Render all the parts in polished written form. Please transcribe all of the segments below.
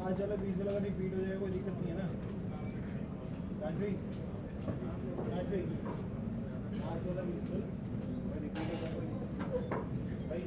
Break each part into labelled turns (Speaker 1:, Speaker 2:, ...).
Speaker 1: आज वाला 20 वाला रिपीट हो जाएगा, कोई दिक्कत नहीं है ना। राजवी आज वाला बिल्कुल रिपीट हो जाएगा भाई।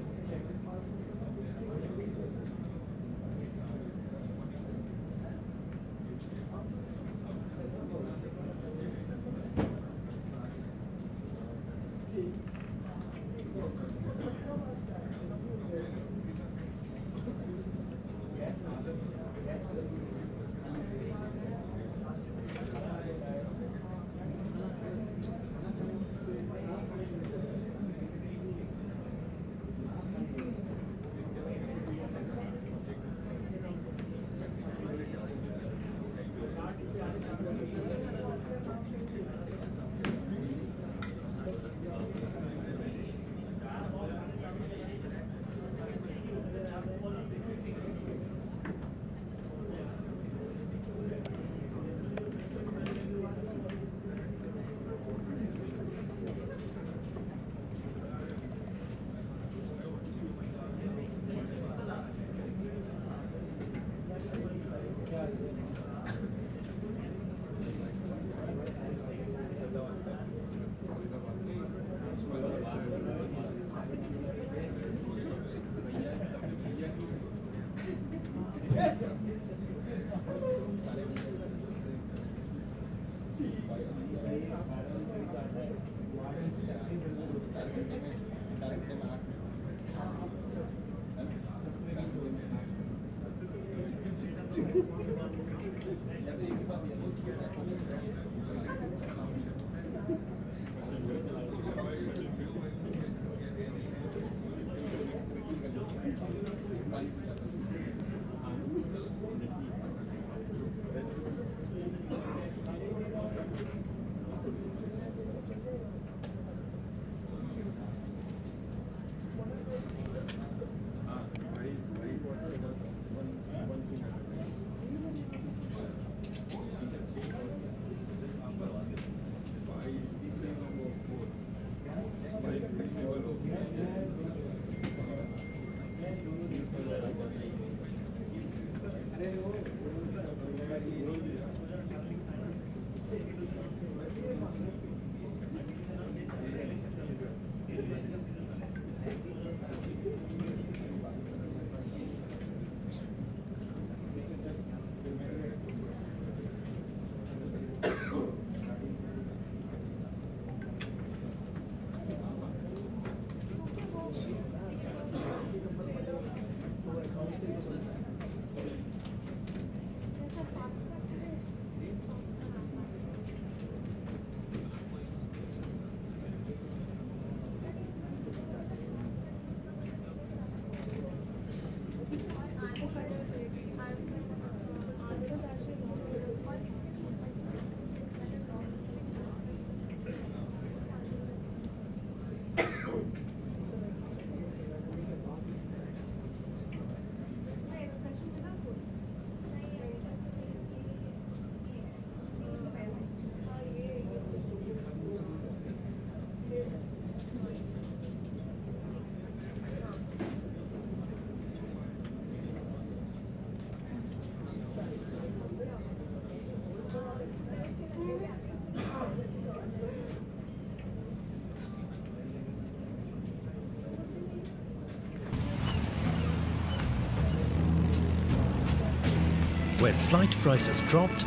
Speaker 2: When flight prices dropped,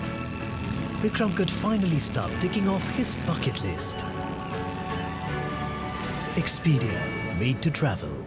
Speaker 2: Vikram could finally start ticking off his bucket list. Expedia, made to travel.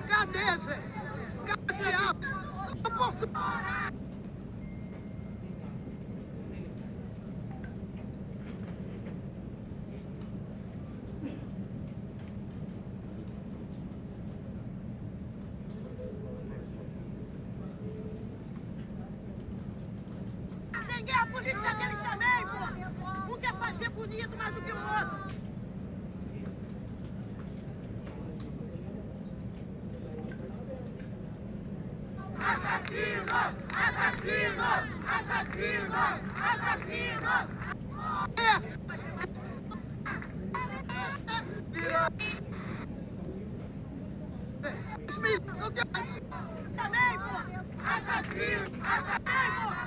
Speaker 3: Cadê, gente? Cadê a Ninguém é a polícia daquele chamei, pô! Um quer fazer bonito mais do que o outro! Assassino! Assassino! Assassino! Assassino! Não tem também, pô! Assassino! Assassino!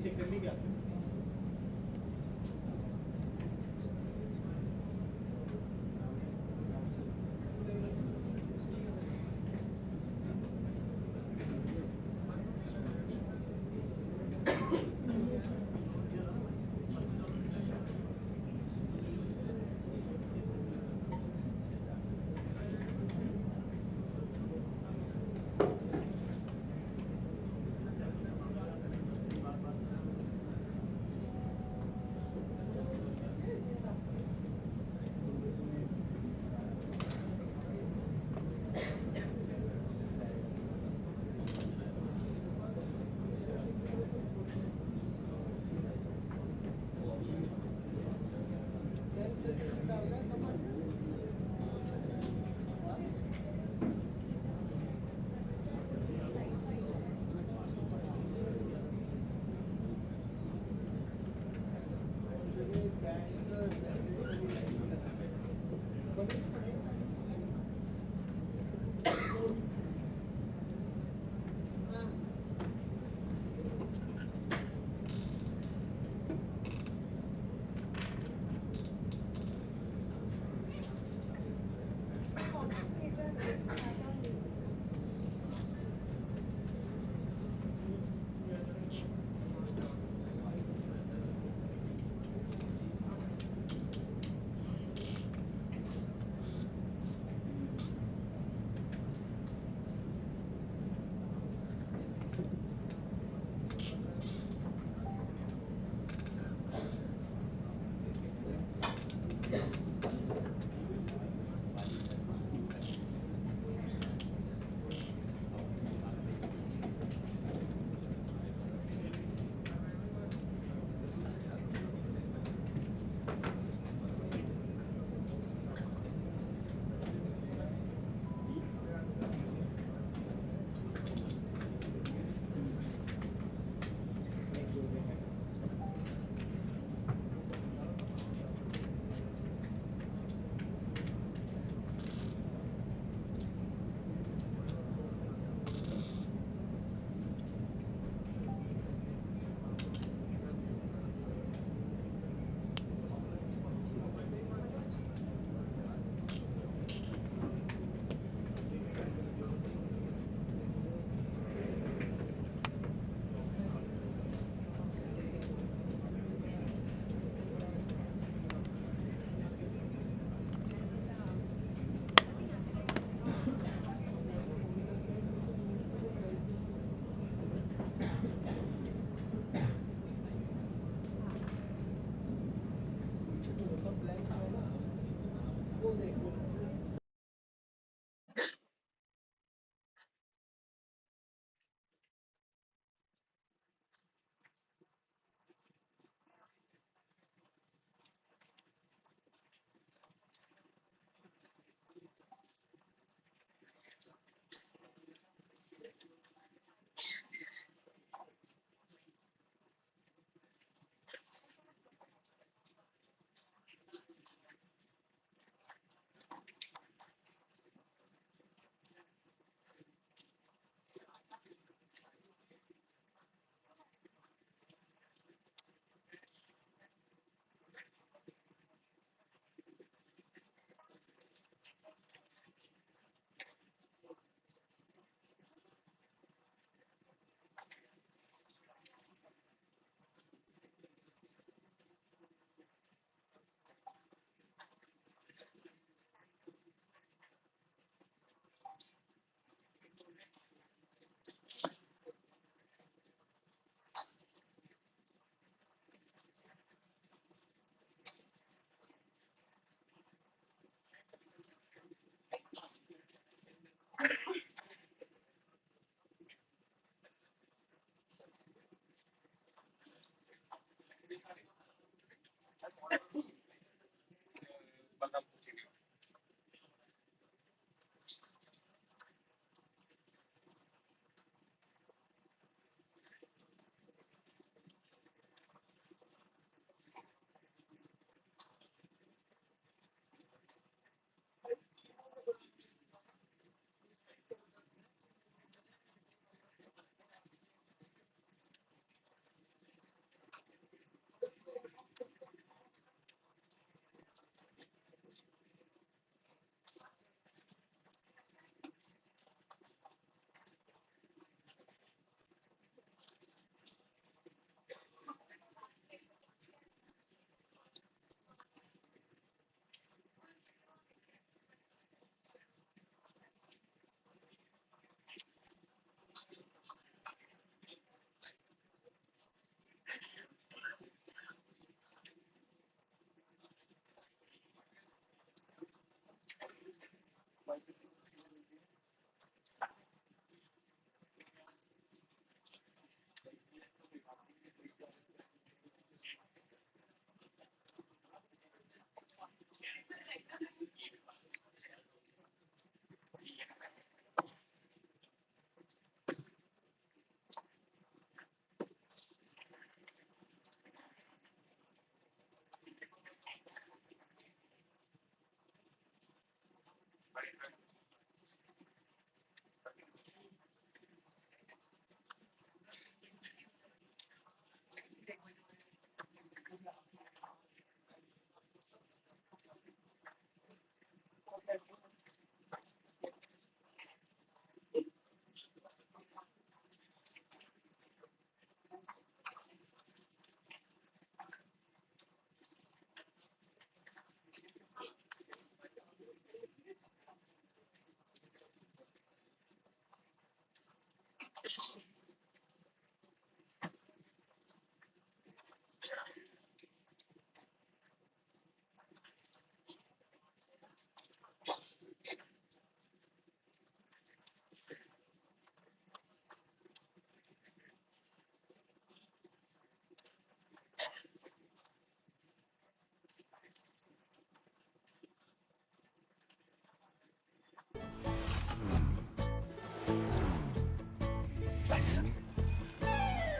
Speaker 1: Check कर ली क्या?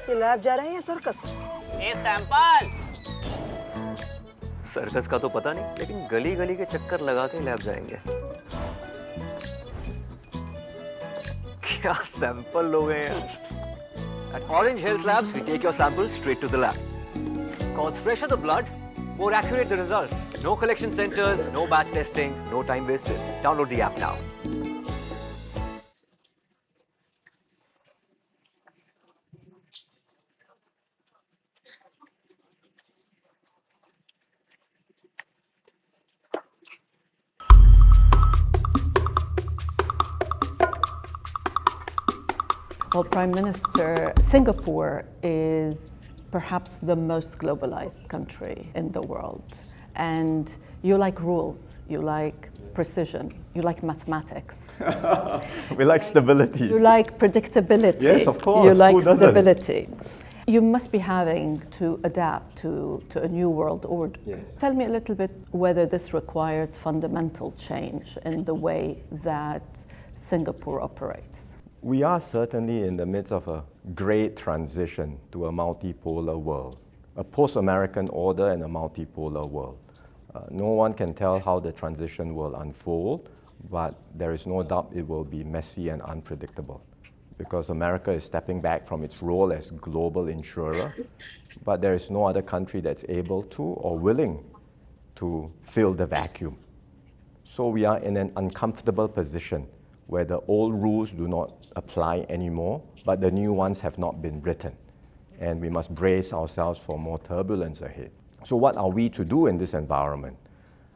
Speaker 4: ये lab जा रहे हैं या circus?
Speaker 5: एक sample.
Speaker 6: Circus का तो पता नहीं, लेकिन गली गली के चक्कर लगा के लैब जाएंगे। क्या सैंपल लोग हैं यार। At Orange Health Labs, we take your samples straight to the lab. Cause fresher the blood, more accurate the results. No collection centers, no batch testing, no time wasted. Download the app now.
Speaker 7: Well, Prime Minister, Singapore is perhaps the most globalized country in the world. And you like rules, you like precision, you like mathematics.
Speaker 8: We like stability.
Speaker 7: You like predictability.
Speaker 8: Yes, of course.
Speaker 7: You like
Speaker 8: Who doesn't?
Speaker 7: stability. You must be having to adapt to a new world order.
Speaker 8: Yes.
Speaker 7: Tell me a little bit whether this requires fundamental change in the way that Singapore operates.
Speaker 8: We are certainly in the midst of a great transition to a multipolar world, a post-American order and a multipolar world. No one can tell how the transition will unfold, but there is no doubt it will be messy and unpredictable because America is stepping back from its role as global insurer, but there is no other country that's able to or willing to fill the vacuum. So we are in an uncomfortable position where the old rules do not apply anymore, but the new ones have not been written. And we must brace ourselves for more turbulence ahead. So what are we to do in this environment?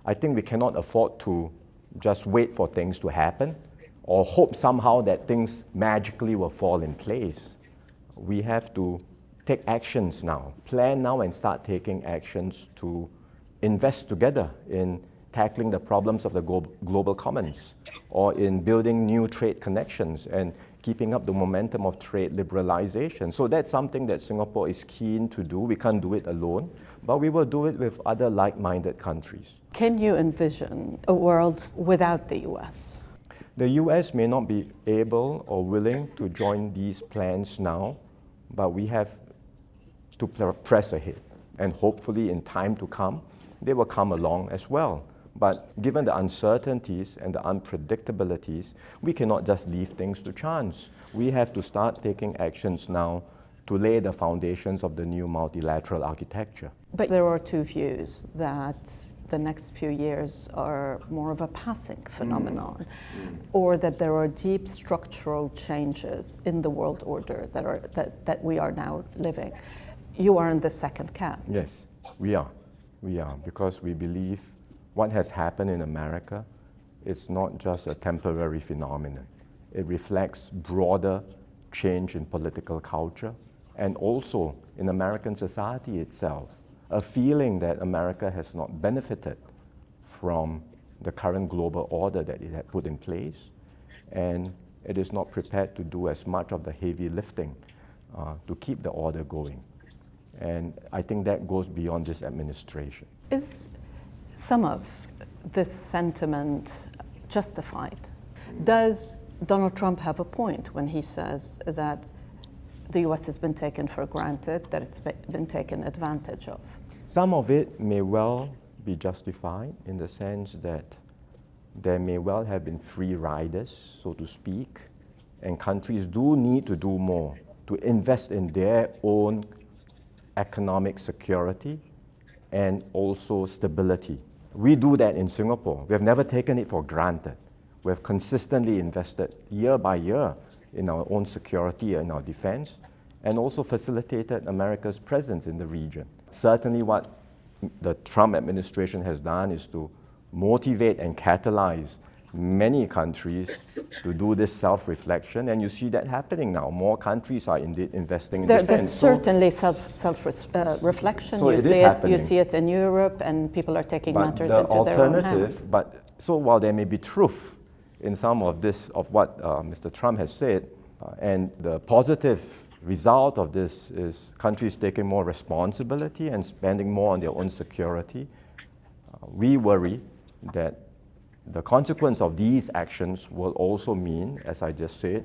Speaker 8: I think we cannot afford to just wait for things to happen or hope somehow that things magically will fall in place. We have to take actions now, plan now and start taking actions to invest together in tackling the problems of the global commons, or in building new trade connections and keeping up the momentum of trade liberalization. So that's something that Singapore is keen to do. We can't do it alone, but we will do it with other like-minded countries.
Speaker 7: Can you envision a world without the US?
Speaker 8: The US may not be able or willing to join these plans now, but we have to press ahead. And hopefully in time to come, they will come along as well. But given the uncertainties and the unpredictabilities, we cannot just leave things to chance. We have to start taking actions now to lay the foundations of the new multilateral architecture.
Speaker 7: But there are two views that the next few years are more of a passing phenomenon, or that there are deep structural changes in the world order that we are now living. You are in the second camp.
Speaker 8: Yes, we are. We are, because we believe what has happened in America is not just a temporary phenomenon. It reflects broader change in political culture and also in American society itself, a feeling that America has not benefited from the current global order that it had put in place, and it is not prepared to do as much of the heavy lifting to keep the order going. And I think that goes beyond this administration.
Speaker 7: Is some of this sentiment justified? Does Donald Trump have a point when he says that the US has been taken for granted, that it's been taken advantage of?
Speaker 8: Some of it may well be justified in the sense that there may well have been free riders, so to speak, and countries do need to do more to invest in their own economic security and also stability. We do that in Singapore. We have never taken it for granted. We have consistently invested year by year in our own security and our defense, and also facilitated America's presence in the region. Certainly what the Trump administration has done is to motivate and catalyze many countries to do this self-reflection, and you see that happening now. More countries are indeed investing in defense.
Speaker 7: There's certainly self-reflection.
Speaker 8: So
Speaker 7: you see it in Europe, and people are taking matters into their own hands.
Speaker 8: So while there may be truth in some of this, of what Mr. Trump has said, and the positive result of this is countries taking more responsibility and spending more on their own security, we worry that the consequence of these actions will also mean, as I just said,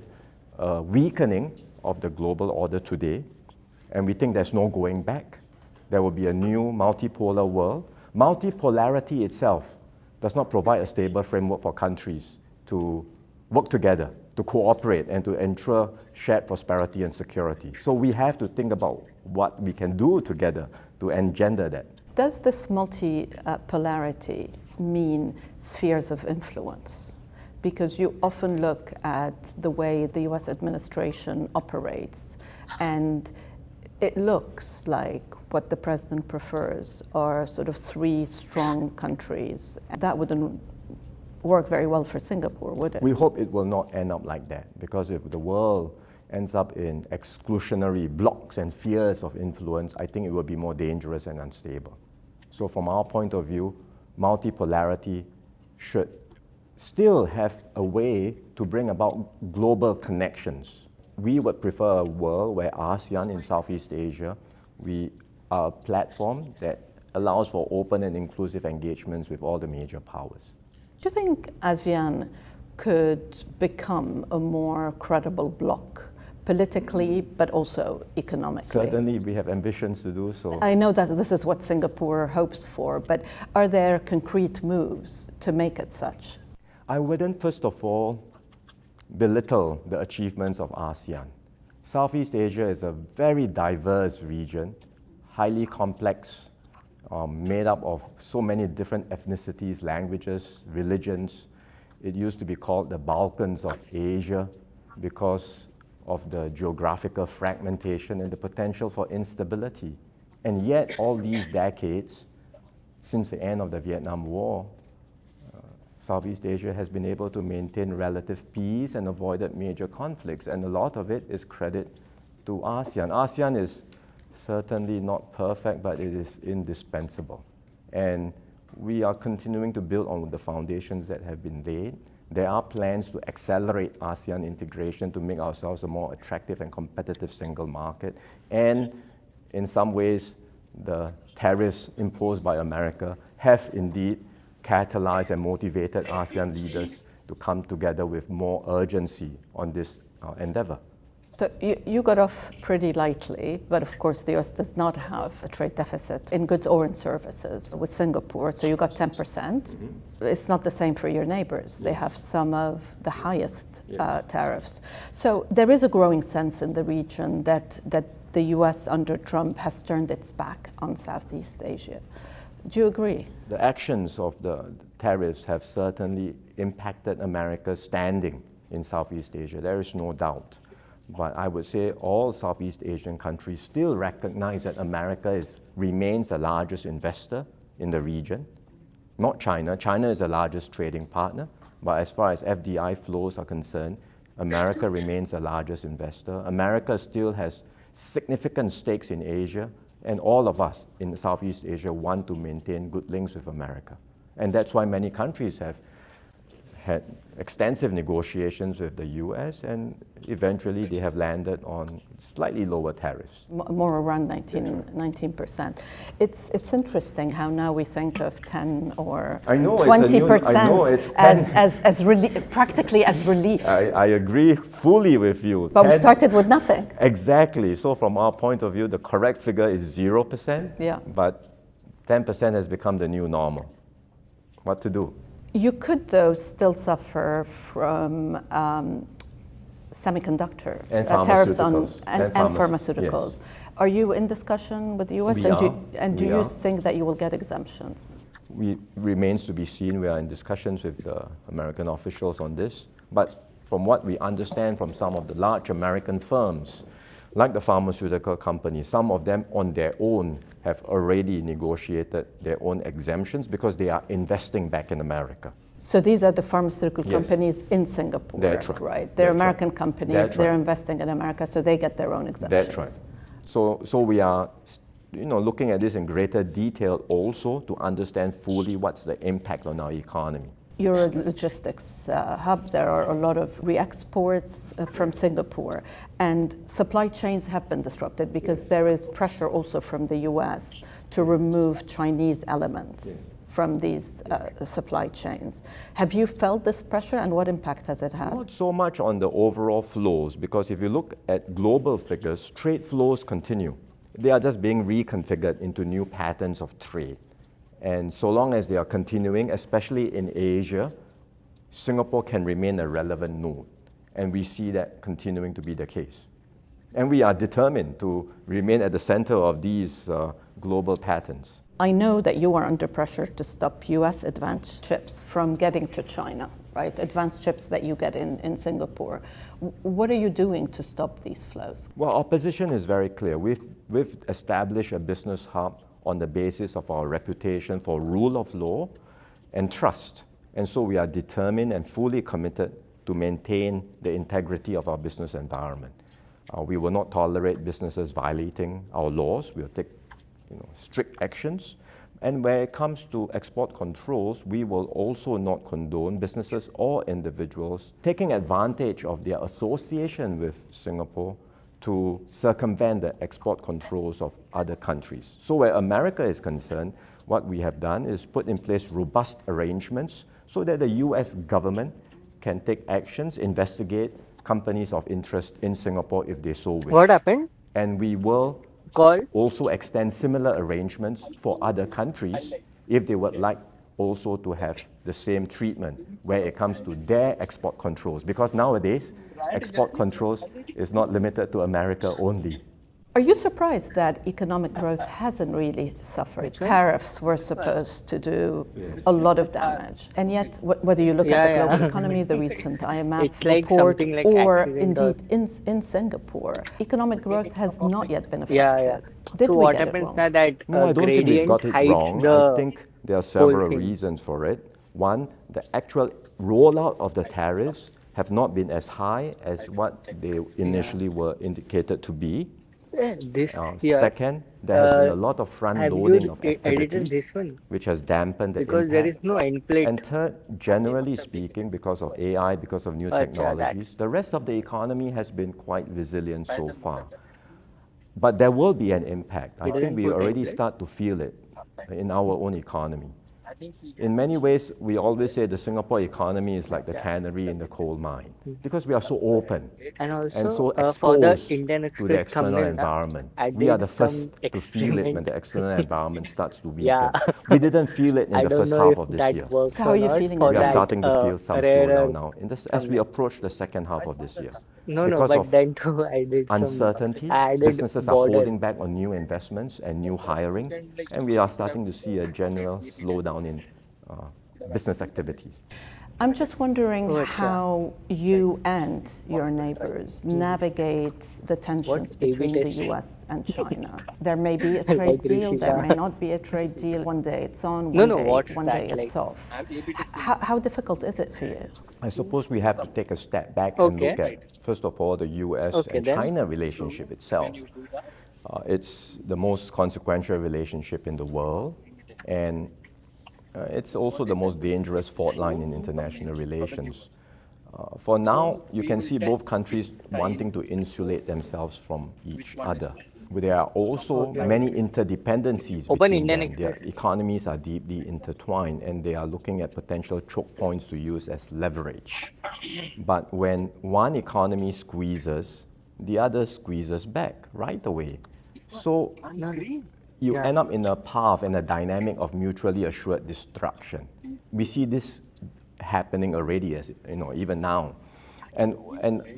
Speaker 8: a weakening of the global order today and we think there's no going back. There will be a new multipolar world. Multipolarity itself does not provide a stable framework for countries to work together, to cooperate, and to ensure shared prosperity and security. So we have to think about what we can do together to engender that.
Speaker 7: Does this multipolarity mean spheres of influence? Because you often look at the way the US administration operates, and it looks like what the president prefers are sort of three strong countries. That wouldn't work very well for Singapore, would it?
Speaker 8: We hope it will not end up like that, because if the world ends up in exclusionary blocks and spheres of influence, I think it will be more dangerous and unstable. So from our point of view, multipolarity should still have a way to bring about global connections. We would prefer a world where ASEAN in Southeast Asia, we are a platform that allows for open and inclusive engagements with all the major powers.
Speaker 7: Do you think ASEAN could become a more credible bloc, politically, but also economically?
Speaker 8: Certainly, we have ambitions to do so.
Speaker 7: I know that this is what Singapore hopes for, but are there concrete moves to make it such?
Speaker 8: I wouldn't, first of all, belittle the achievements of ASEAN. Southeast Asia is a very diverse region, highly complex, made up of so many different ethnicities, languages, religions. It used to be called the Balkans of Asia because of the geographical fragmentation and the potential for instability. And yet, all these decades, since the end of the Vietnam War, Southeast Asia has been able to maintain relative peace and avoided major conflicts, and a lot of it is credit to ASEAN. ASEAN is certainly not perfect, but it is indispensable. And we are continuing to build on the foundations that have been laid. There are plans to accelerate ASEAN integration to make ourselves a more attractive and competitive single market. And in some ways, the tariffs imposed by America have indeed catalyzed and motivated ASEAN leaders to come together with more urgency on this endeavor.
Speaker 7: So you got off pretty lightly, but of course the US does not have a trade deficit in goods or in services with Singapore, so you got 10%. Mm-hmm. It's not the same for your neighbors. Yes. They have some of the highest tariffs. So there is a growing sense in the region that the US under Trump has turned its back on Southeast Asia. Do you agree? The
Speaker 8: actions of the tariffs have certainly impacted America's standing in Southeast Asia. There is no doubt. But I would say all Southeast Asian countries still recognize that America remains the largest investor in the region. Not China. China is the largest trading partner. But as far as FDI flows are concerned, America remains the largest investor. America still has significant stakes in Asia. And all of us in Southeast Asia want to maintain good links with America. And that's why many countries have had extensive negotiations with the US, and eventually they have landed on slightly lower tariffs.
Speaker 7: More around 19%. It's interesting how now we think of 10 or 20% as practically as relief.
Speaker 8: I agree fully with you.
Speaker 7: But we started with nothing.
Speaker 8: Exactly. So from our point of view, the correct figure is 0%.
Speaker 7: Yeah.
Speaker 8: But 10% has become the new normal. What to do?
Speaker 7: You could, though, still suffer from semiconductor tariffs on pharmaceuticals. Yes. Are you in discussion with the US? Do you think that you will get exemptions?
Speaker 8: Remains to be seen. We are in discussions with the American officials on this. But from what we understand from some of the large American firms, like the pharmaceutical companies, some of them on their own have already negotiated their own exemptions because they are investing back in America.
Speaker 7: So these are the pharmaceutical companies in Singapore,
Speaker 8: that's right?
Speaker 7: They're American companies, they're investing in America, so they get their own exemptions.
Speaker 8: That's right. So we are looking at this in greater detail also to understand fully what's the impact on our economy.
Speaker 7: You're a logistics hub. There are a lot of re-exports from Singapore, and supply chains have been disrupted because there is pressure also from the US to remove Chinese elements from these supply chains. Have you felt this pressure, and what impact has it had?
Speaker 8: Not so much on the overall flows, because if you look at global figures, trade flows continue. They are just being reconfigured into new patterns of trade. And so long as they are continuing, especially in Asia, Singapore can remain a relevant node. And we see that continuing to be the case. And we are determined to remain at the center of these global patterns.
Speaker 7: I know that you are under pressure to stop U.S. advanced chips from getting to China, right? Advanced chips that you get in Singapore. What are you doing to stop these flows?
Speaker 8: Well, our position is very clear. We've established a business hub on the basis of our reputation for rule of law and trust. And so we are determined and fully committed to maintain the integrity of our business environment. We will not tolerate businesses violating our laws. We'll take strict actions. And when it comes to export controls, we will also not condone businesses or individuals taking advantage of their association with Singapore to circumvent the export controls of other countries. So where America is concerned, what we have done is put in place robust arrangements so that the US government can take actions, investigate companies of interest in Singapore if they so wish.
Speaker 4: What happened?
Speaker 8: And we will also extend similar arrangements for other countries if they would like also to have the same treatment where it comes to their export controls. Because nowadays, export controls is not limited to America only.
Speaker 7: Are you surprised that economic growth hasn't really suffered? Tariffs were supposed to do a lot of damage, and yet whether you look at the global economy, the recent IMF report,
Speaker 4: like
Speaker 7: or indeed in Singapore, economic growth has not yet been affected. Did
Speaker 4: so
Speaker 7: we
Speaker 4: what
Speaker 7: get it
Speaker 4: happens
Speaker 7: wrong?
Speaker 4: now that
Speaker 8: No, I don't think we
Speaker 4: gradient
Speaker 8: got it
Speaker 4: hides
Speaker 8: wrong.
Speaker 4: the
Speaker 8: I think there are several
Speaker 4: thing.
Speaker 8: reasons for it. One, the actual rollout of the tariffs have not been as high as what they initially were indicated to be.
Speaker 4: this year.
Speaker 8: Second, there has been a lot of front-loading of
Speaker 4: edited
Speaker 8: activities,
Speaker 4: this one?
Speaker 8: which has dampened the
Speaker 4: Because
Speaker 8: impact.
Speaker 4: there is no end plate.
Speaker 8: And third, generally speaking, because of AI, because of new technologies, the rest of the economy has been quite resilient so far. But there will be an impact. I think we already start to feel it in our own economy. In many ways, we always say the Singapore economy is like the canary in the coal mine, because we are so open
Speaker 4: And also
Speaker 8: and so
Speaker 4: for the
Speaker 8: exposed
Speaker 4: Indian
Speaker 8: to the
Speaker 4: Express
Speaker 8: external
Speaker 4: thumbnail,
Speaker 8: environment.
Speaker 4: I
Speaker 8: We are
Speaker 4: did
Speaker 8: the first
Speaker 4: some
Speaker 8: to feel it when
Speaker 4: experiment.
Speaker 8: the external environment starts to weaken.
Speaker 4: Yeah.
Speaker 8: We didn't feel it in
Speaker 4: I
Speaker 8: the
Speaker 4: don't
Speaker 8: first
Speaker 4: know
Speaker 8: half
Speaker 4: if
Speaker 8: of this
Speaker 4: that
Speaker 8: year.
Speaker 4: works
Speaker 7: So how
Speaker 4: or
Speaker 7: are you
Speaker 4: not
Speaker 7: feeling
Speaker 4: for
Speaker 8: We are
Speaker 7: that,
Speaker 8: starting to feel some
Speaker 4: rarer
Speaker 8: slowdown now as we approach the second half of this year.
Speaker 4: No,
Speaker 8: because
Speaker 4: but
Speaker 8: of
Speaker 4: then too I did
Speaker 8: uncertainty,
Speaker 4: some added
Speaker 8: businesses are
Speaker 4: border.
Speaker 8: holding back on new investments and new hiring, and we are starting to see a general slowdown in business activities.
Speaker 7: I'm just wondering
Speaker 4: Oh,
Speaker 7: how you and your neighbors navigate the tensions between the US and China. There may be a trade deal, there may not be a trade deal. One day it's on,
Speaker 4: No,
Speaker 7: one day it's off. How difficult is it for you?
Speaker 8: I suppose we have to take a step back and look
Speaker 4: Okay.
Speaker 8: at, first of all, the US
Speaker 4: Okay,
Speaker 8: and
Speaker 4: then.
Speaker 8: China relationship itself. It's the most consequential relationship in the world, and it's also the most dangerous fault line in international relations. For now, you can see both countries wanting to insulate themselves from each other. But there are also many interdependencies
Speaker 4: Open
Speaker 8: between
Speaker 4: Indian
Speaker 8: them. Their economies are deeply intertwined, and they are looking at potential choke points to use as leverage. But when one economy squeezes, the other squeezes back right away. So you end up in a path and a dynamic of mutually assured destruction. We see this happening already, as even now. And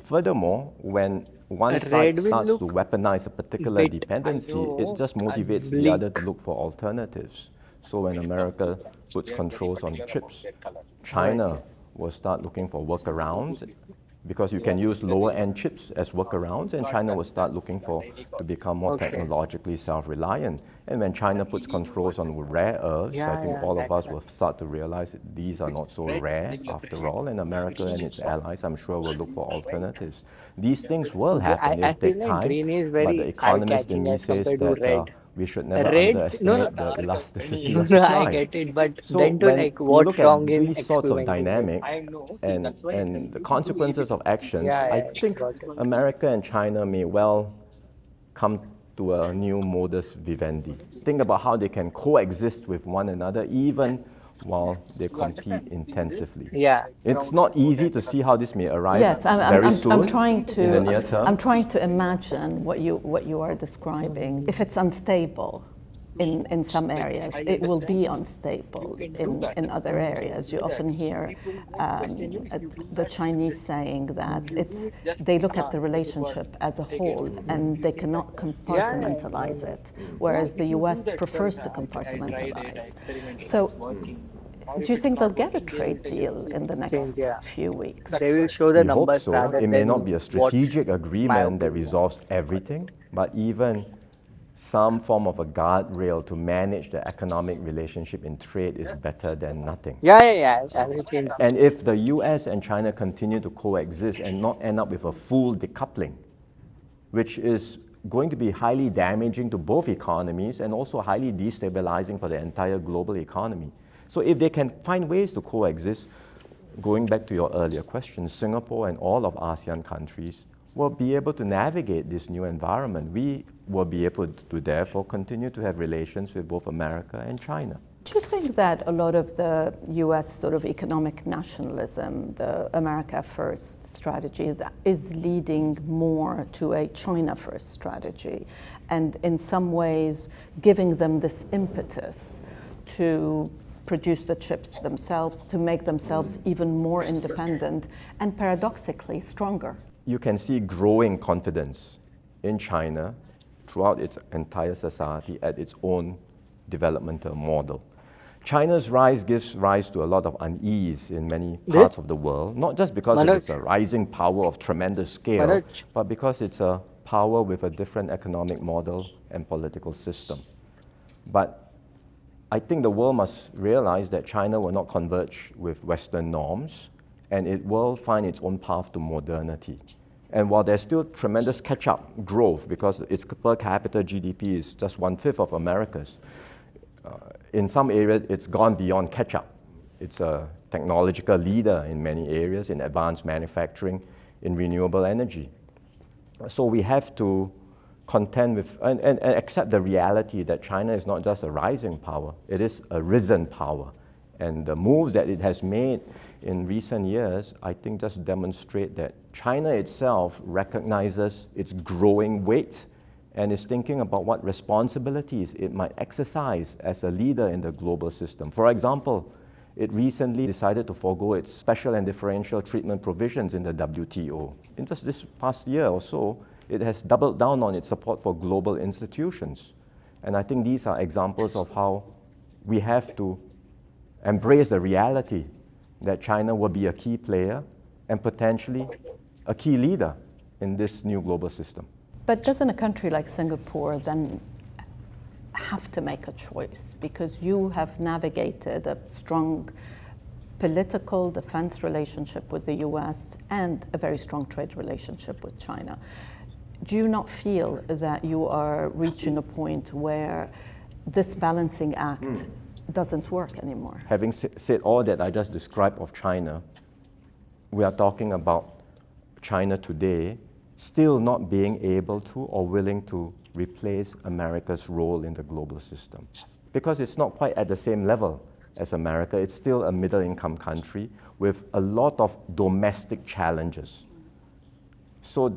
Speaker 8: furthermore, when one side starts to weaponize a particular dependency, it just motivates the other to look for alternatives. So when America puts controls on chips, China will start looking for workarounds, because you can use lower-end chips as workarounds, and China will start looking to become more technologically self-reliant. And when China puts controls on rare earths, I think all of us will start to realize that these are not so rare after all, and America and its allies, I'm sure, will look for alternatives. These things will happen.
Speaker 4: I
Speaker 8: It'll take
Speaker 4: feel like
Speaker 8: time,
Speaker 4: green is
Speaker 8: but
Speaker 4: very
Speaker 8: the economist in
Speaker 4: eye-catching
Speaker 8: me
Speaker 4: as
Speaker 8: says
Speaker 4: compared to
Speaker 8: that
Speaker 4: red.
Speaker 8: we should never
Speaker 4: Red,
Speaker 8: underestimate the elasticity of
Speaker 4: no,
Speaker 8: supply.
Speaker 4: I get it, but
Speaker 8: So
Speaker 4: then to
Speaker 8: when
Speaker 4: like
Speaker 8: you
Speaker 4: what's
Speaker 8: look
Speaker 4: wrong
Speaker 8: at
Speaker 4: in
Speaker 8: these sorts of
Speaker 4: experimenting?
Speaker 8: dynamic and the consequences of actions,
Speaker 4: Yeah,
Speaker 8: I
Speaker 4: yeah,
Speaker 8: think
Speaker 4: got it.
Speaker 8: America and China may well come to a new modus vivendi. Think about how they can coexist with one another even while they compete intensively.
Speaker 4: Yeah.
Speaker 8: It's not easy to see how this may arrive
Speaker 7: Yes,
Speaker 8: very soon
Speaker 7: I'm trying to.
Speaker 8: in the near term.
Speaker 7: I'm trying to imagine what you are describing. If it's unstable in some areas, it will be unstable in other areas. You often hear the Chinese saying that they look at the relationship as a whole and they cannot compartmentalize it, whereas the U.S. prefers to compartmentalize. So, do you think they'll get a trade deal in the next few weeks?
Speaker 4: They will show the
Speaker 8: We hope
Speaker 4: numbers
Speaker 8: so.
Speaker 4: rather
Speaker 8: It may
Speaker 4: than
Speaker 8: not be a strategic agreement that resolves everything, but even some form of a guardrail to manage the economic relationship in trade is better than nothing.
Speaker 4: Yeah. Everything.
Speaker 8: And if the US and China continue to coexist and not end up with a full decoupling, which is going to be highly damaging to both economies and also highly destabilizing for the entire global economy. So if they can find ways to coexist, going back to your earlier question, Singapore and all of ASEAN countries will be able to navigate this new environment. We will be able to therefore continue to have relations with both America and China.
Speaker 7: Do you think that a lot of the U.S. sort of economic nationalism, the America First strategy, is leading more to a China First strategy, and in some ways giving them this impetus to produce the chips themselves, to make themselves even more independent and paradoxically stronger?
Speaker 8: You can see growing confidence in China throughout its entire society at its own developmental model. China's rise gives rise to a lot of unease in many parts of the world, not just because it's a rising power of tremendous scale, but because it's a power with a different economic model and political system. But I think the world must realize that China will not converge with Western norms, and it will find its own path to modernity. And while there's still tremendous catch-up growth, because its per capita GDP is just 1/5 of America's, in some areas it's gone beyond catch-up. It's a technological leader in many areas, in advanced manufacturing, in renewable energy. So we have to contend with and accept the reality that China is not just a rising power, it is a risen power. And the moves that it has made in recent years, I think, just demonstrate that China itself recognizes its growing weight and is thinking about what responsibilities it might exercise as a leader in the global system. For example, it recently decided to forego its special and differential treatment provisions in the WTO. In just this past year or so, it has doubled down on its support for global institutions. And I think these are examples of how we have to embrace the reality that China will be a key player and potentially a key leader in this new global system.
Speaker 7: But doesn't a country like Singapore then have to make a choice? Because you have navigated a strong political defense relationship with the US and a very strong trade relationship with China. Do you not feel that you are reaching a point where this balancing act doesn't work anymore?
Speaker 8: Having said all that I just described of China, we are talking about China today still not being able to or willing to replace America's role in the global system. Because it's not quite at the same level as America. It's still a middle-income country with a lot of domestic challenges. So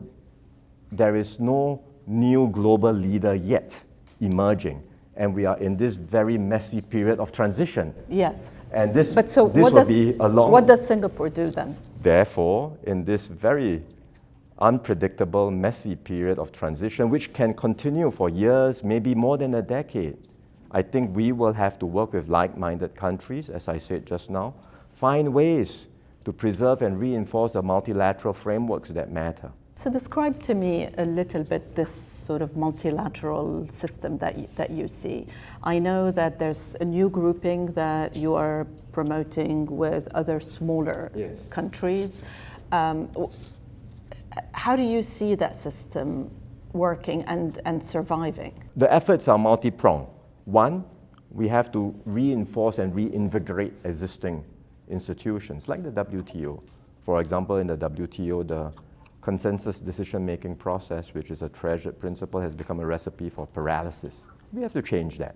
Speaker 8: there is no new global leader yet emerging. And we are in this very messy period of transition.
Speaker 7: Yes.
Speaker 8: And this
Speaker 7: But so
Speaker 8: will be a long...
Speaker 7: What does Singapore do then?
Speaker 8: Therefore, in this very unpredictable, messy period of transition, which can continue for years, maybe more than a decade, I think we will have to work with like-minded countries, as I said just now, find ways to preserve and reinforce the multilateral frameworks that matter.
Speaker 7: So describe to me a little bit this sort of multilateral system that you see. I know that there's a new grouping that you are promoting with other smaller countries. How do you see that system working and surviving?
Speaker 8: The efforts are multi-pronged. One, we have to reinforce and reinvigorate existing institutions like the WTO. For example, in the WTO, the consensus decision-making process, which is a treasured principle, has become a recipe for paralysis. We have to change that.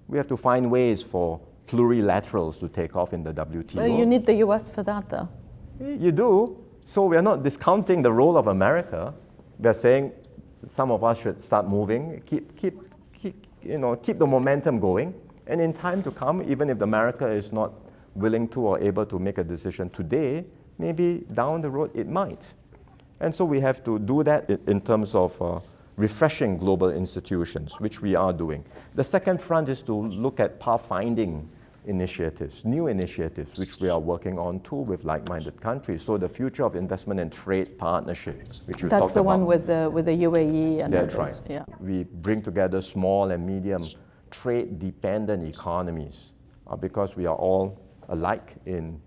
Speaker 8: We have to find ways for plurilaterals to take off in the WTO.
Speaker 7: Well, you need the US for that, though.
Speaker 8: You do. So we're not discounting the role of America. We're saying some of us should start moving, keep the momentum going. And in time to come, even if America is not willing to or able to make a decision today, maybe down the road it might. And so we have to do that in terms of refreshing global institutions, which we are doing. The second front is to look at pathfinding initiatives, new initiatives, which we are working on too with like-minded countries. So the future of investment and trade partnership, which you talked about.
Speaker 7: That's the one with the UAE and
Speaker 8: That's
Speaker 7: others.
Speaker 8: right.
Speaker 7: Yeah.
Speaker 8: We bring together small and medium trade-dependent economies because we are all alike in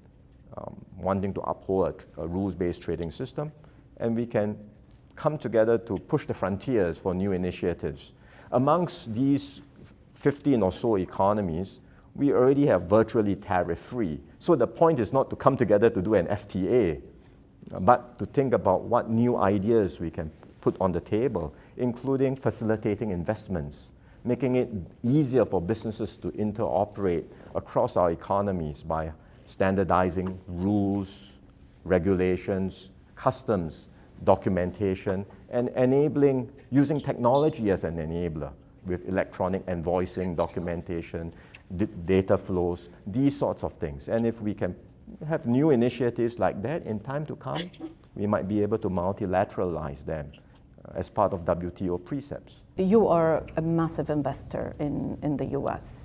Speaker 8: wanting to uphold a rules-based trading system, and we can come together to push the frontiers for new initiatives. Amongst these 15 or so economies, we already have virtually tariff-free. So the point is not to come together to do an FTA, but to think about what new ideas we can put on the table, including facilitating investments, making it easier for businesses to interoperate across our economies by standardizing rules, regulations, customs, documentation, and enabling, using technology as an enabler with electronic invoicing, documentation, data flows, these sorts of things. And if we can have new initiatives like that in time to come, we might be able to multilateralize them as part of WTO precepts.
Speaker 7: You are a massive investor in the US.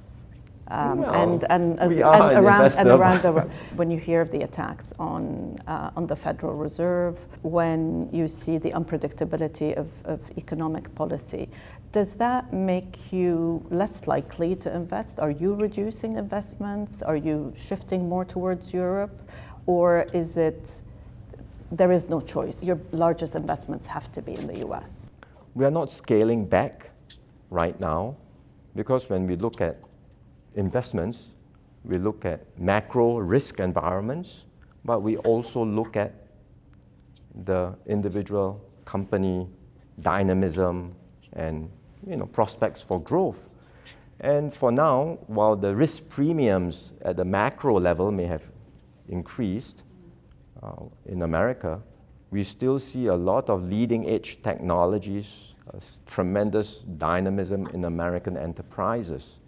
Speaker 8: We are
Speaker 7: and
Speaker 8: an investor.
Speaker 7: When you hear of the attacks on the Federal Reserve, when you see the unpredictability of economic policy, does that make you less likely to invest? Are you reducing investments? Are you shifting more towards Europe? Or is it there is no choice? Your largest investments have to be in the US.
Speaker 8: We are not scaling back right now because when we look at investments, we look at macro risk environments, but we also look at the individual company dynamism and prospects for growth. And for now, while the risk premiums at the macro level may have increased in America, we still see a lot of leading edge technologies, tremendous dynamism in American enterprises.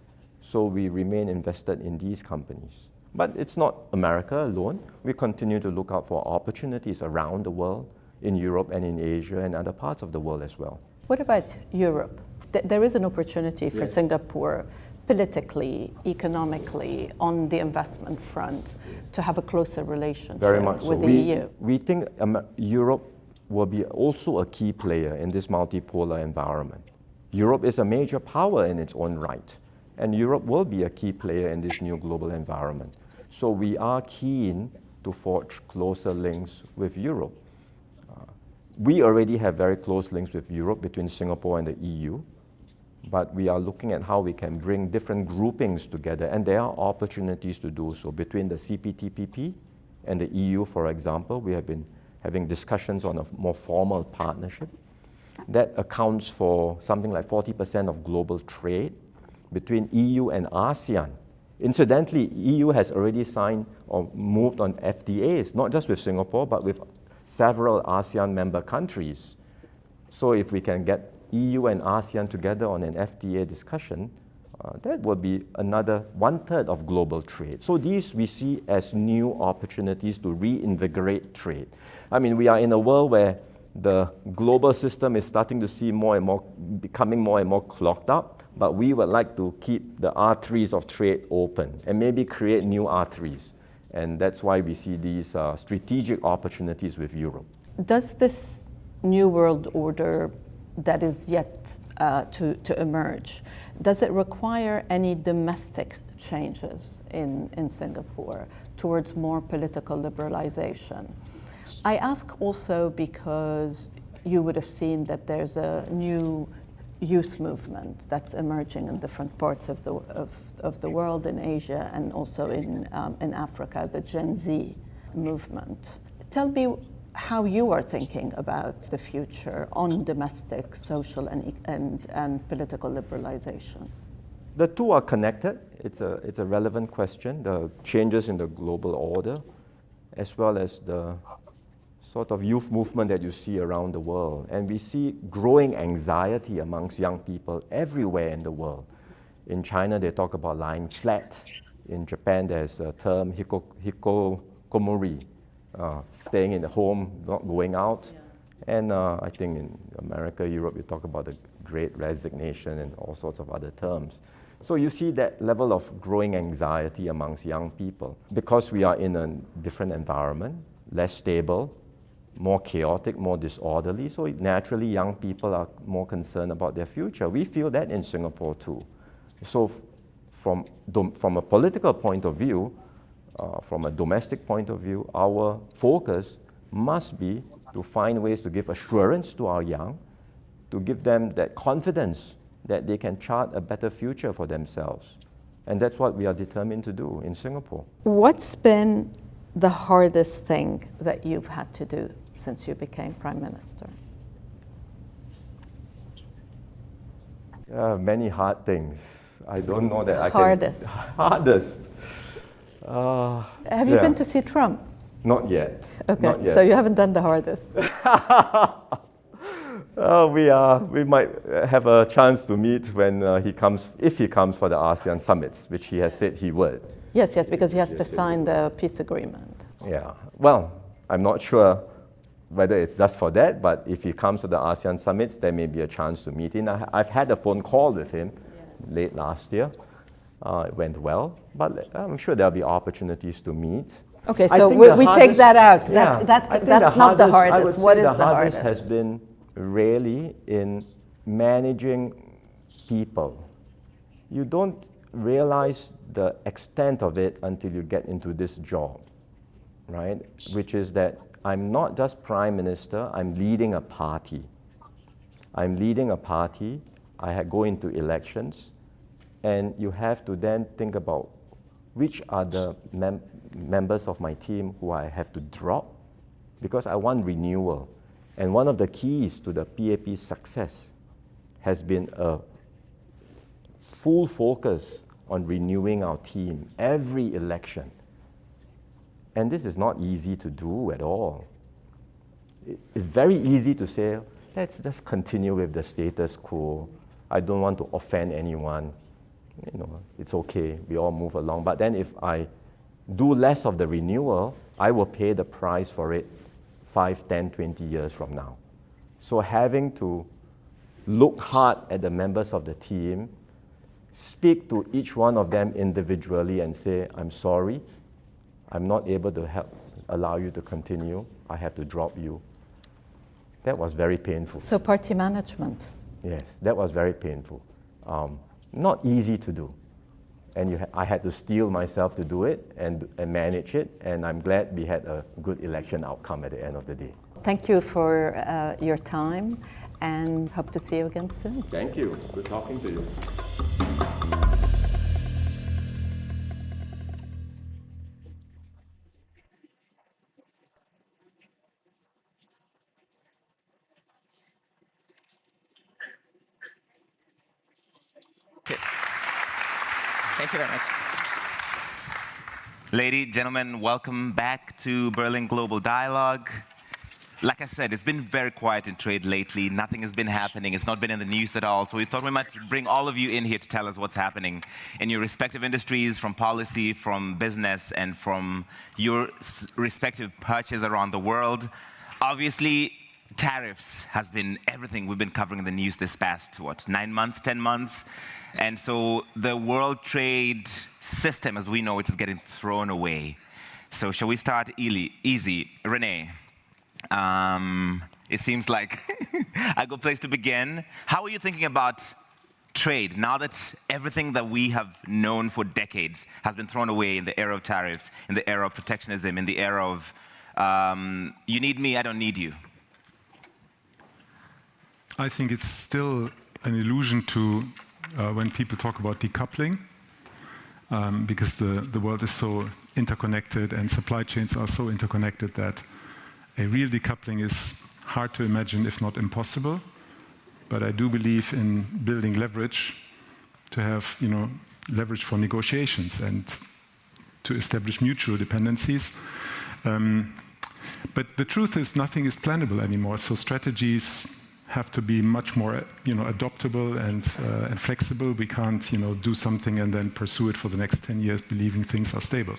Speaker 8: So we remain invested in these companies. But it's not America alone. We continue to look out for opportunities around the world, in Europe and in Asia and other parts of the world as well.
Speaker 7: What about Europe? There is an opportunity for Singapore politically, economically, on the investment front, to have a closer relationship
Speaker 8: Very much
Speaker 7: with
Speaker 8: so.
Speaker 7: the EU.
Speaker 8: We think Europe will be also a key player in this multipolar environment. Europe is a major power in its own right, and Europe will be a key player in this new global environment. So we are keen to forge closer links with Europe. We already have very close links with Europe between Singapore and the EU, but we are looking at how we can bring different groupings together, and there are opportunities to do so. Between the CPTPP and the EU, for example, we have been having discussions on a more formal partnership. That accounts for something like 40% of global trade between EU and ASEAN. Incidentally, EU has already signed or moved on FTAs, not just with Singapore, but with several ASEAN member countries. So if we can get EU and ASEAN together on an FTA discussion, that will be another 1/3 of global trade. So these we see as new opportunities to reinvigorate trade. I mean, we are in a world where the global system is starting to see becoming more and more clogged up, but we would like to keep the arteries of trade open and maybe create new arteries. And that's why we see these strategic opportunities with Europe.
Speaker 7: Does this new world order that is yet to emerge, does it require any domestic changes in Singapore towards more political liberalization? I ask also because you would have seen that there's a new youth movement that's emerging in different parts of the world, in Asia and also in Africa, the Gen Z movement. Tell me how you are thinking about the future on domestic, social, and political liberalization.
Speaker 8: The two are connected. It's a relevant question, the changes in the global order, as well as the sort of youth movement that you see around the world. And we see growing anxiety amongst young people everywhere in the world. In China, they talk about lying flat. In Japan, there's a term, hikikomori, staying in the home, not going out. Yeah. And I think in America, Europe, you talk about the Great Resignation and all sorts of other terms. So you see that level of growing anxiety amongst young people. Because we are in a different environment, less stable, more chaotic, more disorderly, so naturally young people are more concerned about their future. We feel that in Singapore too. So from a political point of view, from a domestic point of view, our focus must be to find ways to give assurance to our young, to give them that confidence that they can chart a better future for themselves. And that's what we are determined to do in Singapore.
Speaker 7: What's been the hardest thing that you've had to do since you became Prime Minister?
Speaker 8: Many hard things. I don't know that
Speaker 7: Hardest.
Speaker 8: Hardest.
Speaker 7: Have you been to see Trump?
Speaker 8: Not yet.
Speaker 7: Okay,
Speaker 8: Not yet.
Speaker 7: so you haven't done the hardest.
Speaker 8: We might have a chance to meet when he comes, if he comes for the ASEAN summits, which he has said he would.
Speaker 7: Yes, because he has to sign the peace agreement.
Speaker 8: Yeah, well, I'm not sure whether it's just for that, but if he comes to the ASEAN summits, there may be a chance to meet him. I've had a phone call with him late last year. It went well, but I'm sure there'll be opportunities to meet.
Speaker 7: Okay, so we take that out.
Speaker 8: Yeah,
Speaker 7: That's not the hardest.
Speaker 8: I would say
Speaker 7: what is
Speaker 8: the
Speaker 7: the
Speaker 8: hardest has been really in managing people. You don't realize the extent of it until you get into this job, right? Which is that I'm not just Prime Minister, I'm leading a party. I'm leading a party, I go into elections, and you have to then think about which are the members of my team who I have to drop, because I want renewal. And one of the keys to the PAP's success has been a full focus on renewing our team every election. And this is not easy to do at all. It's very easy to say, let's just continue with the status quo. I don't want to offend anyone. You know, it's okay, we all move along. But then if I do less of the renewal, I will pay the price for it 5, 10, 20 years from now. So having to look hard at the members of the team, speak to each one of them individually and say, I'm sorry, I'm not able to allow you to continue, I have to drop you. That was very painful.
Speaker 7: So party management.
Speaker 8: Yes, that was very painful. Not easy to do. And I had to steel myself to do it and manage it, and I'm glad we had a good election outcome at the end of the day.
Speaker 7: Thank you for your time, and hope to see you again soon.
Speaker 8: Thank you. Good talking to you.
Speaker 5: Thank you very much. Ladies, gentlemen, welcome back to Berlin Global Dialogue. Like I said, it's been very quiet in trade lately. Nothing has been happening. It's not been in the news at all. So we thought we might bring all of you in here to tell us what's happening in your respective industries, from policy, from business, and from your respective perches around the world. Obviously, tariffs has been everything we've been covering in the news this past, 9 months, 10 months. And so the world trade system, as we know it, is getting thrown away. So shall we start easy? Renee, it seems like a good place to begin. How are you thinking about trade now that everything that we have known for decades has been thrown away in the era of tariffs, in the era of protectionism, in the era of you need me, I don't need you?
Speaker 9: I think it's still an illusion to when people talk about decoupling, because the world is so interconnected and supply chains are so interconnected that a real decoupling is hard to imagine, if not impossible. But I do believe in building leverage to have, leverage for negotiations and to establish mutual dependencies. But the truth is, nothing is plannable anymore. So strategies have to be much more, adaptable and flexible. We can't, do something and then pursue it for the next 10 years, believing things are stable.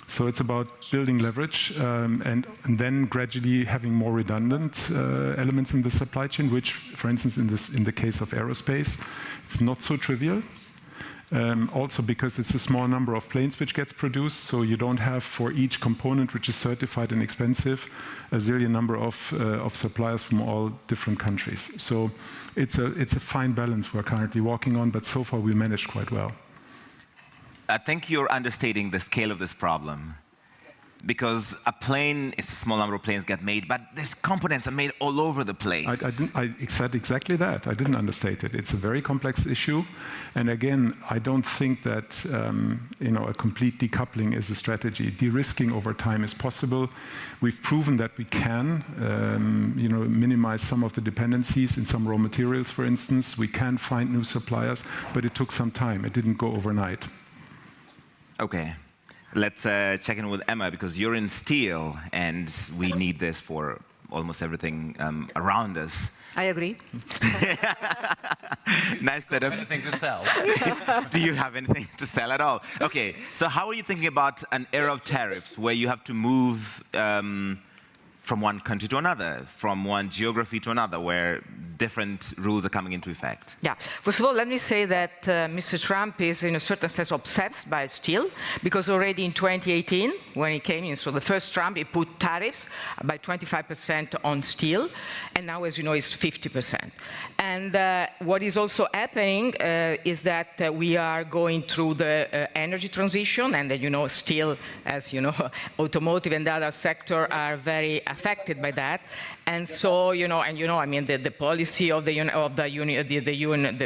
Speaker 9: So it's about building leverage and then gradually having more redundant elements in the supply chain, which, for instance, in the case of aerospace, it's not so trivial. Also because it's a small number of planes which gets produced, so you don't have for each component which is certified and expensive a zillion number of suppliers from all different countries. So it's a fine balance we're currently walking on, but so far we managed quite well.
Speaker 5: I think you're understating the scale of this problem. Because a plane, it's a small number of planes get made, but these components are made all over the place.
Speaker 9: I said exactly that. I didn't understate it. It's a very complex issue. And again, I don't think that a complete decoupling is a strategy. De-risking over time is possible. We've proven that we can minimize some of the dependencies in some raw materials, for instance. We can find new suppliers, but it took some time. It didn't go overnight.
Speaker 5: Okay. Let's check in with Emma, because you're in steel, and we need this for almost everything around us.
Speaker 10: I agree.
Speaker 5: Nice setup.
Speaker 11: Anything to sell?
Speaker 5: Do you have anything to sell at all? Okay, so how are you thinking about an era of tariffs where you have to move from one country to another, from one geography to another, where different rules are coming into effect?
Speaker 10: Yeah. First of all, let me say that Mr. Trump is, in a certain sense, obsessed by steel, because already in 2018, when he came in, so the first Trump, he put tariffs by 25% on steel, and now, as you know, it's 50%. And what is also happening is that we are going through the energy transition, and steel, as you know, automotive and other sector are very affected by that. And so, the policy of the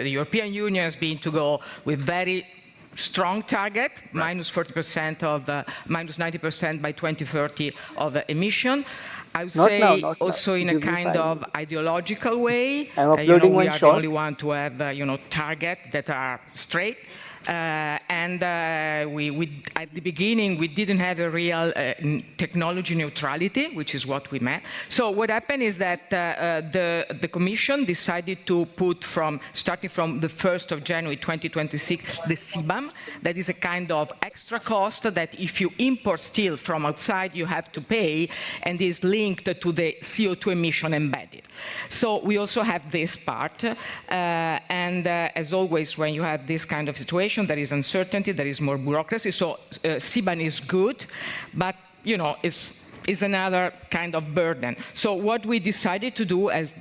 Speaker 10: European Union has been to go with very strong target, minus 40% of, minus 90% by 2030 of emission. I would say also in a kind of ideological way. We are the only one to have, targets that are straight. And we at the beginning, we didn't have a real technology neutrality, which is what we meant. So what happened is that the Commission decided to put starting from the 1st of January 2026, the CBAM. That is a kind of extra cost that if you import steel from outside, you have to pay, and is linked to the CO2 emission embedded. So we also have this part. And as always, when you have this kind of situation, there is uncertainty, there is more bureaucracy. So CBAM is good, but is another kind of burden. So what we decided to do as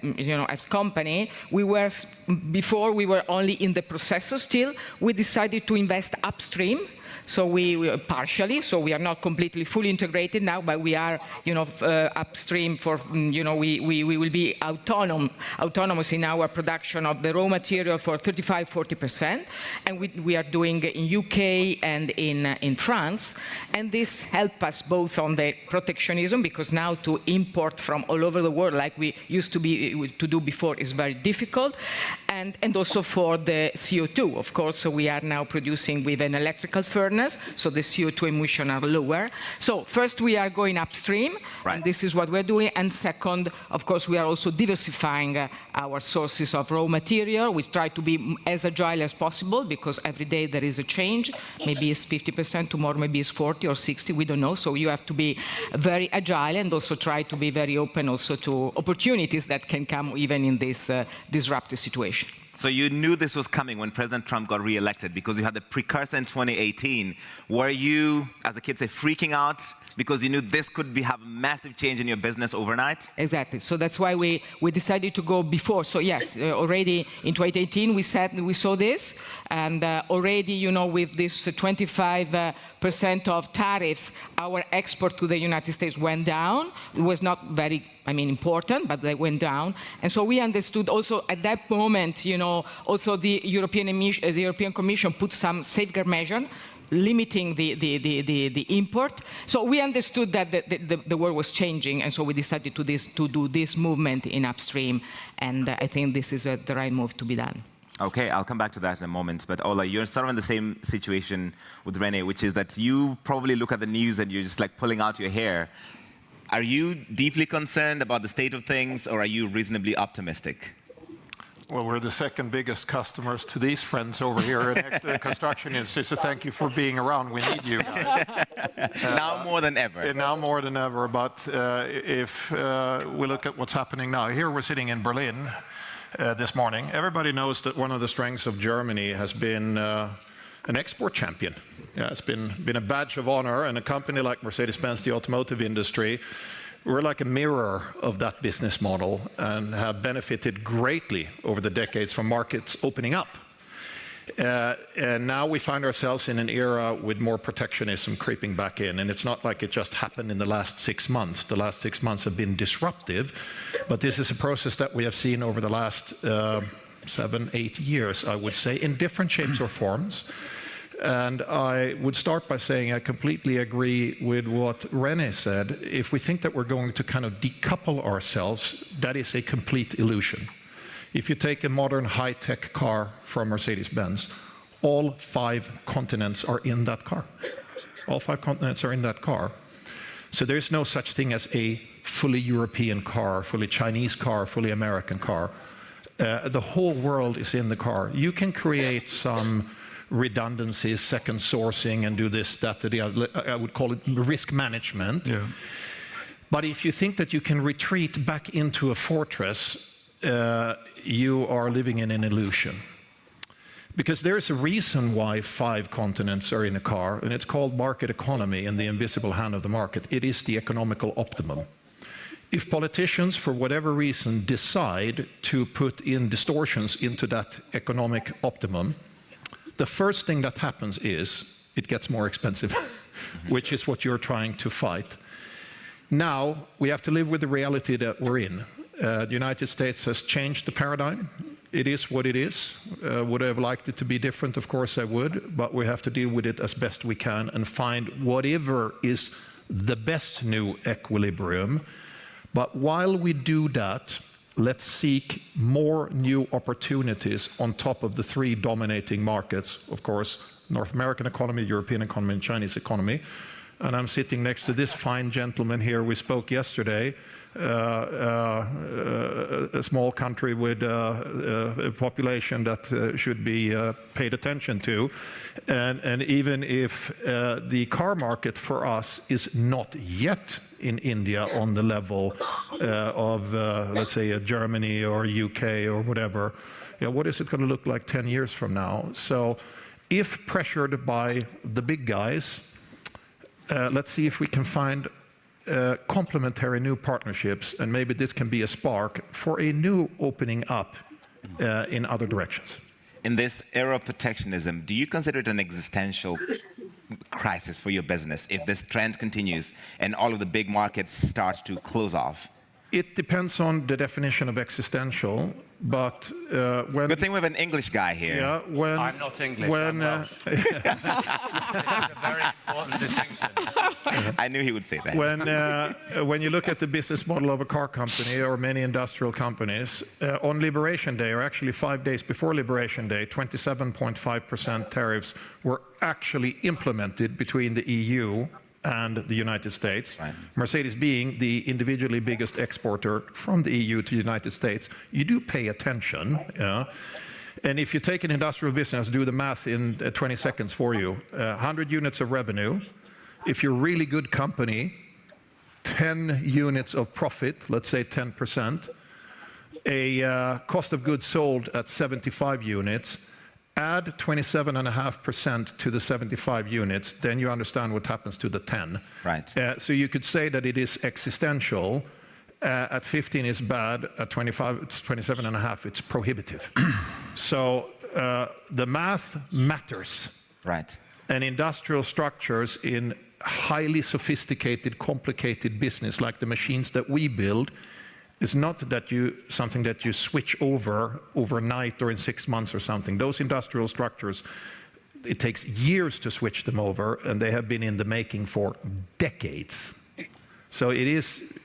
Speaker 10: company, before we were only in the processor still. We decided to invest upstream. So we partially, so we are not completely fully integrated now, but we are, upstream for, we will be autonomous in our production of the raw material for 35–40%, and we are doing in UK and in France, and this helps us both on the protectionism, because now to import from all over the world like we used to do before is very difficult, and also for the CO2, of course. So we are now producing with an electrical furnace, so the CO2 emissions are lower. So first we are going upstream, and this is what we're doing. And second, of course, we are also diversifying our sources of raw material. We try to be as agile as possible, because every day there is a change. Maybe it's 50%, tomorrow maybe it's 40 or 60, we don't know. So you have to be very agile and also try to be very open also to opportunities that can come even in this disruptive situation.
Speaker 5: So you knew this was coming when President Trump got reelected, because you had the precursor in 2018. Were you, as the kids say, freaking out because you knew this could have a massive change in your business overnight?
Speaker 10: Exactly. So that's why we decided to go before. So yes, already in 2018 we saw this, and already with this 25% of tariffs, our export to the United States went down. It was not very important, but they went down. And so we understood also at that moment, also the European Commission put some safeguard measure limiting the import. So we understood that the world was changing, and so we decided to do this movement in upstream, and I think this is the right move to be done.
Speaker 5: Okay, I'll come back to that in a moment, but Ola, you're sort of in the same situation with Rene, which is that you probably look at the news and you're just like pulling out your hair. Are you deeply concerned about the state of things, or are you reasonably optimistic?
Speaker 11: Well, we're the second biggest customers to these friends over here next to the construction industry, so thank you for being around. We need you guys.
Speaker 5: Now more than ever.
Speaker 11: Now more than ever, but if we look at what's happening now, here we're sitting in Berlin this morning. Everybody knows that one of the strengths of Germany has been an export champion. Yeah, it's been a badge of honor, and a company like Mercedes-Benz, the automotive industry, we're like a mirror of that business model and have benefited greatly over the decades from markets opening up. And now we find ourselves in an era with more protectionism creeping back in, and it's not like it just happened in the last 6 months. The last 6 months have been disruptive, but this is a process that we have seen over the last 7, 8 years, I would say, in different shapes or forms. And I would start by saying I completely agree with what Rene said. If we think that we're going to kind of decouple ourselves, that is a complete illusion. If you take a modern high-tech car from Mercedes-Benz, all 5 continents are in that car. All 5 continents are in that car. So there's no such thing as a fully European car, fully Chinese car, fully American car. The whole world is in the car. You can create some redundancies, second sourcing, and do this, that, the other. I would call it risk management. Yeah. But if you think that you can retreat back into a fortress, you are living in an illusion. Because there is a reason why 5 continents are in a car, and it's called market economy and the invisible hand of the market. It is the economical optimum. If politicians, for whatever reason, decide to put in distortions into that economic optimum, the first thing that happens is it gets more expensive, which is what you're trying to fight. Now, we have to live with the reality that we're in. The United States has changed the paradigm. It is what it is. Would I have liked it to be different? Of course I would, but we have to deal with it as best we can and find whatever is the best new equilibrium. But while we do that, let's seek more new opportunities on top of the 3 dominating markets, of course, North American economy, European economy, and Chinese economy. And I'm sitting next to this fine gentleman here. We spoke yesterday, a small country with a population that should be paid attention to. And even if the car market for us is not yet in India on the level of, let's say, a Germany or a UK or whatever, what is it going to look like 10 years from now? So if pressured by the big guys, let's see if we can find complementary new partnerships, and maybe this can be a spark for a new opening up in other directions.
Speaker 5: In this era of protectionism, do you consider it an existential crisis for your business if this trend continues and all of the big markets start to close off?
Speaker 11: It depends on the definition of existential, but when...
Speaker 5: Good thing we have an English guy here.
Speaker 11: Yeah, when...
Speaker 12: I'm not English, I'm Welsh. This is a very important distinction.
Speaker 5: I knew he would say that.
Speaker 11: When you look at the business model of a car company or many industrial companies, on Liberation Day, or actually 5 days before Liberation Day, 27.5% tariffs were actually implemented between the EU and the United States. Right. Mercedes being the individually biggest exporter from the EU to the United States, you do pay attention. Yeah? And if you take an industrial business, do the math in 20 seconds for you. 100 units of revenue. If you're a really good company, 10 units of profit, let's say 10%. A cost of goods sold at 75 units. Add 27.5% to the 75 units, then you understand what happens to the 10.
Speaker 5: Right.
Speaker 11: So you could say that it is existential. At 15 is bad. At 25, it's 27.5. It's prohibitive. So the math matters.
Speaker 5: Right.
Speaker 11: And industrial structures in highly sophisticated, complicated business like the machines that we build is not something that you switch over overnight or in 6 months or something. Those industrial structures, it takes years to switch them over, and they have been in the making for decades. So it is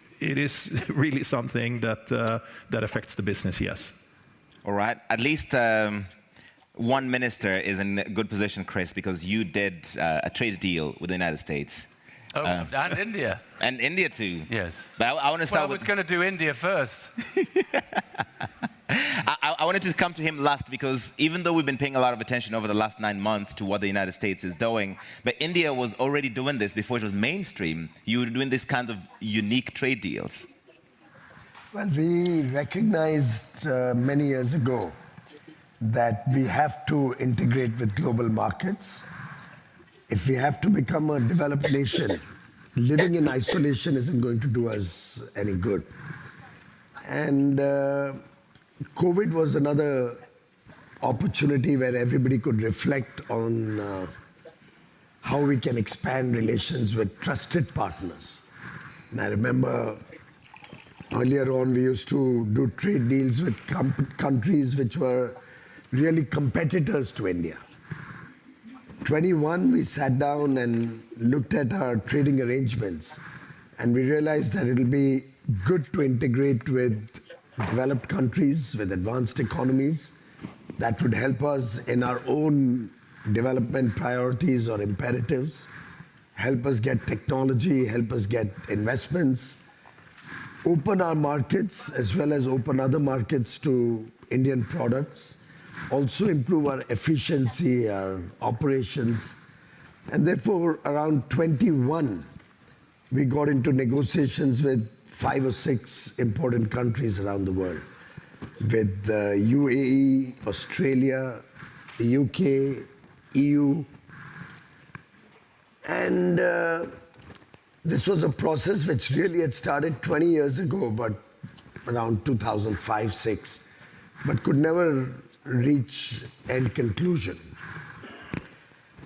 Speaker 11: really something that affects the business, yes.
Speaker 5: All right. At least one minister is in a good position, Chris, because you did a trade deal with the United States.
Speaker 12: Oh, and India.
Speaker 5: And India too.
Speaker 12: Yes.
Speaker 5: But I want to start
Speaker 12: with... I was going to do India first.
Speaker 5: I wanted to come to him last because even though we've been paying a lot of attention over the last 9 months to what the United States is doing, but India was already doing this before it was mainstream. You were doing this kind of unique trade deals.
Speaker 13: Well, we recognized many years ago that we have to integrate with global markets. If we have to become a developed nation, living in isolation isn't going to do us any good. And COVID was another opportunity where everybody could reflect on how we can expand relations with trusted partners. And I remember earlier on we used to do trade deals with countries which were really competitors to India. 21, we sat down and looked at our trading arrangements, and we realized that it'll be good to integrate with developed countries, with advanced economies. That would help us in our own development priorities or imperatives, help us get technology, help us get investments, open our markets as well as open other markets to Indian products, also improve our efficiency, our operations. And therefore, around 21, we got into negotiations with 5 or 6 important countries around the world, with the UAE, Australia, the UK, EU. And this was a process which really had started 20 years ago, but around 2005-06, but could never reach end conclusion.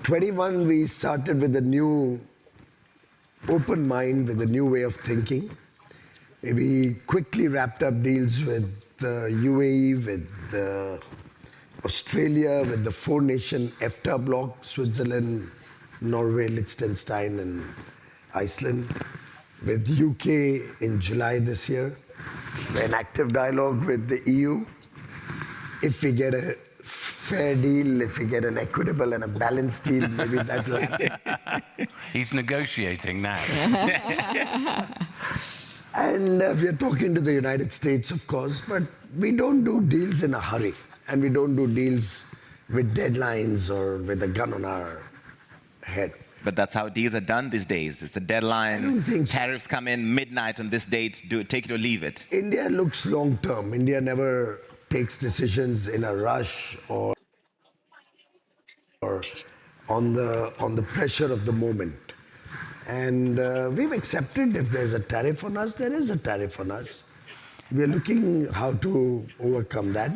Speaker 13: 21, we started with a new open mind, with a new way of thinking. We quickly wrapped up deals with the UAE, with Australia, with the 4-nation EFTA bloc, Switzerland, Norway, Liechtenstein, and Iceland, with UK in July this year. We're in active dialogue with the EU. If we get a fair deal, if we get an equitable and a balanced deal, maybe that'll happen.
Speaker 12: He's negotiating now.
Speaker 13: And we are talking to the United States, of course, but we don't do deals in a hurry, and we don't do deals with deadlines or with a gun on our head.
Speaker 5: But that's how deals are done these days. It's a deadline.
Speaker 13: I don't think so.
Speaker 5: Tariffs come in midnight on this date. Take it or leave it.
Speaker 13: India looks long term. India never takes decisions in a rush or on the pressure of the moment. And we've accepted if there's a tariff on us, there is a tariff on us. We're looking how to overcome that.